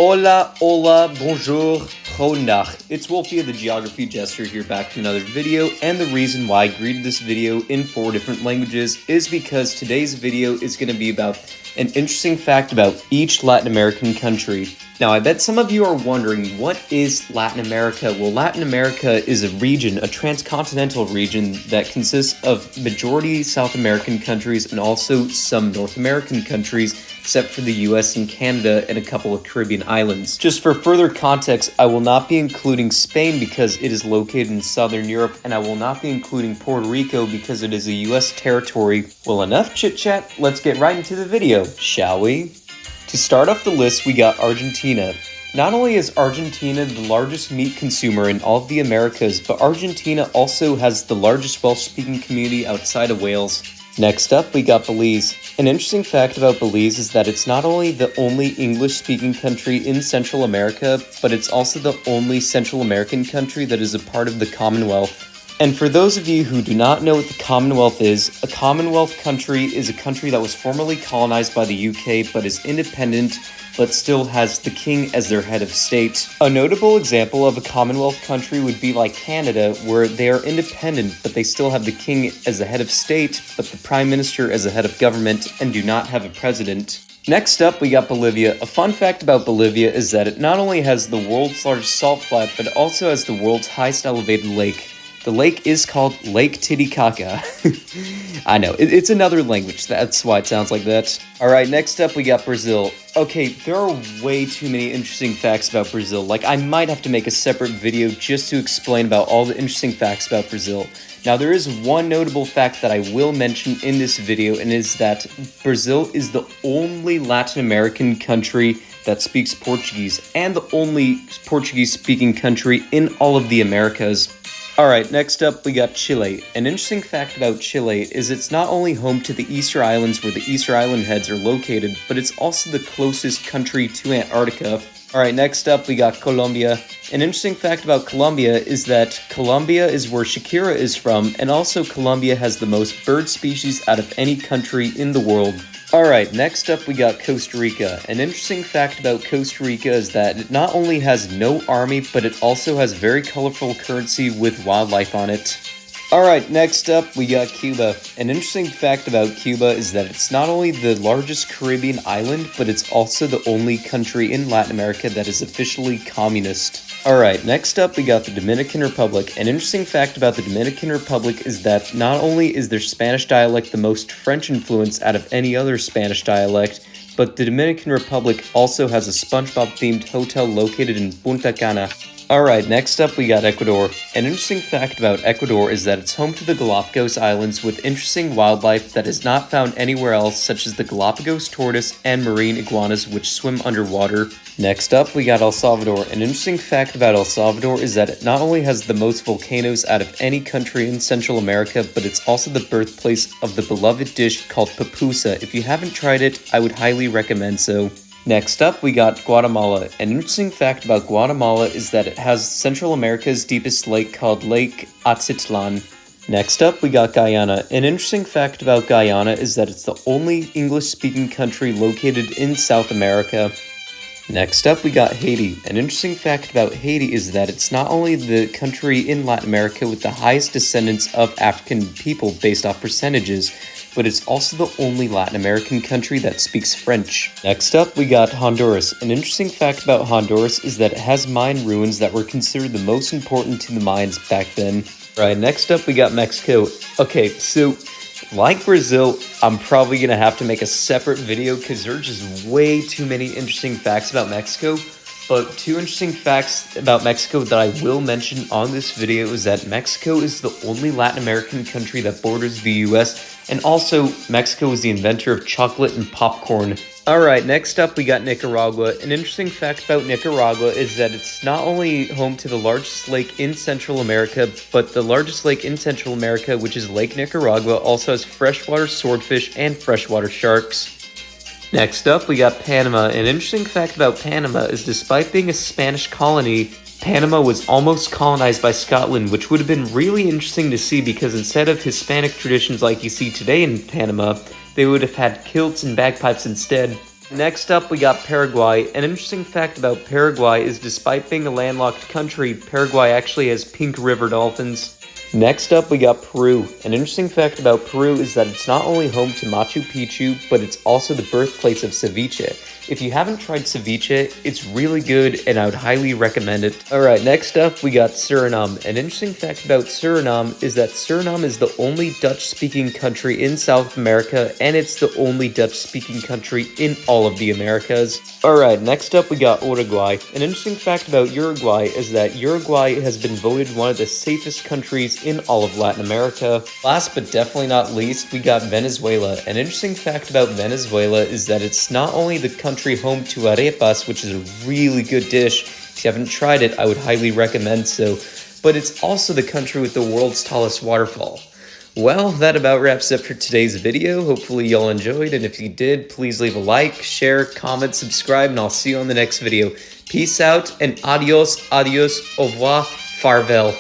Hola, hola, bonjour, Gronach. It's Wolfie the Geography Jester here back with another video, and the reason why I greeted this video in 4 different languages is because today's video is going to be about an interesting fact about each Latin American country. Now, I bet some of you are wondering, what is Latin America? Well, Latin America is a region, a transcontinental region that consists of majority South American countries and also some North American countries, except for the US and Canada and a couple of Caribbean islands. Just for further context, I will not be including Spain because it is located in Southern Europe, and I will not be including Puerto Rico because it is a US territory. Well, enough chit-chat, let's get right into the video, shall we? To start off the list, we got Argentina. Not only is Argentina the largest meat consumer in all of the Americas, but Argentina also has the largest Welsh-speaking community outside of Wales. Next up, we got Belize. An interesting fact about Belize is that it's not only the only English-speaking country in Central America, but it's also the only Central American country that is a part of the Commonwealth. And for those of you who do not know what the Commonwealth is, a Commonwealth country is a country that was formerly colonized by the UK but is independent, but still has the king as their head of state. A notable example of a Commonwealth country would be like Canada, where they are independent, but they still have the king as the head of state, but the prime minister as the head of government, and do not have a president. Next up, we got Bolivia. A fun fact about Bolivia is that it not only has the world's largest salt flat, but it also has the world's highest elevated lake. The lake is called Lake Titicaca. I know, it's another language, that's why it sounds like that. Alright, next up we got Brazil. Okay, there are way too many interesting facts about Brazil. Like, I might have to make a separate video just to explain about all the interesting facts about Brazil. Now, there is one notable fact that I will mention in this video, and is that Brazil is the only Latin American country that speaks Portuguese, and the only Portuguese-speaking country in all of the Americas. Alright, next up we got Chile. An interesting fact about Chile is it's not only home to the Easter Islands where the Easter Island heads are located, but it's also the closest country to Antarctica. Alright, next up we got Colombia. An interesting fact about Colombia is that Colombia is where Shakira is from, and also Colombia has the most bird species out of any country in the world. Alright, next up we got Costa Rica. An interesting fact about Costa Rica is that it not only has no army, but it also has very colorful currency with wildlife on it. Alright, next up we got Cuba. An interesting fact about Cuba is that it's not only the largest Caribbean island, but it's also the only country in Latin America that is officially communist. Alright, next up we got the Dominican Republic. An interesting fact about the Dominican Republic is that not only is their Spanish dialect the most French influence out of any other Spanish dialect, but the Dominican Republic also has a SpongeBob-themed hotel located in Punta Cana. Alright, next up we got Ecuador. An interesting fact about Ecuador is that it's home to the Galapagos Islands with interesting wildlife that is not found anywhere else, such as the Galapagos tortoise and marine iguanas which swim underwater. Next up we got El Salvador. An interesting fact about El Salvador is that it not only has the most volcanoes out of any country in Central America, but it's also the birthplace of the beloved dish called pupusa. If you haven't tried it, I would highly recommend so. Next up, we got Guatemala. An interesting fact about Guatemala is that it has Central America's deepest lake called Lake Atitlan. Next up, we got Guyana. An interesting fact about Guyana is that it's the only English-speaking country located in South America. Next up, we got Haiti. An interesting fact about Haiti is that it's not only the country in Latin America with the highest descendants of African people based off percentages, but it's also the only Latin American country that speaks French. Next up, we got Honduras. An interesting fact about Honduras is that it has Mayan ruins that were considered the most important to the Mayans back then. Right, next up, we got Mexico. Okay, so like Brazil, I'm probably going to have to make a separate video because there are just way too many interesting facts about Mexico. But 2 interesting facts about Mexico that I will mention on this video is that Mexico is the only Latin American country that borders the US, and also Mexico is the inventor of chocolate and popcorn. Alright, next up we got Nicaragua. An interesting fact about Nicaragua is that it's not only home to the largest lake in Central America, but the largest lake in Central America, which is Lake Nicaragua, also has freshwater swordfish and freshwater sharks. Next up, we got Panama. An interesting fact about Panama is despite being a Spanish colony, Panama was almost colonized by Scotland, which would have been really interesting to see because instead of Hispanic traditions like you see today in Panama, they would have had kilts and bagpipes instead. Next up, we got Paraguay. An interesting fact about Paraguay is despite being a landlocked country, Paraguay actually has pink river dolphins. Next up, we got Peru. An interesting fact about Peru is that it's not only home to Machu Picchu, but it's also the birthplace of ceviche. If you haven't tried ceviche, it's really good and I would highly recommend it. Alright, next up we got Suriname. An interesting fact about Suriname is that Suriname is the only Dutch-speaking country in South America, and it's the only Dutch-speaking country in all of the Americas. Alright, next up we got Uruguay. An interesting fact about Uruguay is that Uruguay has been voted one of the safest countries in all of Latin America. Last but definitely not least, we got Venezuela. An interesting fact about Venezuela is that it's not only the country home to arepas, which is a really good dish. If you haven't tried it, I would highly recommend so, but it's also the country with the world's tallest waterfall. Well, that about wraps up for today's video. Hopefully y'all enjoyed, and if you did, please leave a like, share, comment, subscribe, and I'll see you on the next video. Peace out, and adios, au revoir, farvel.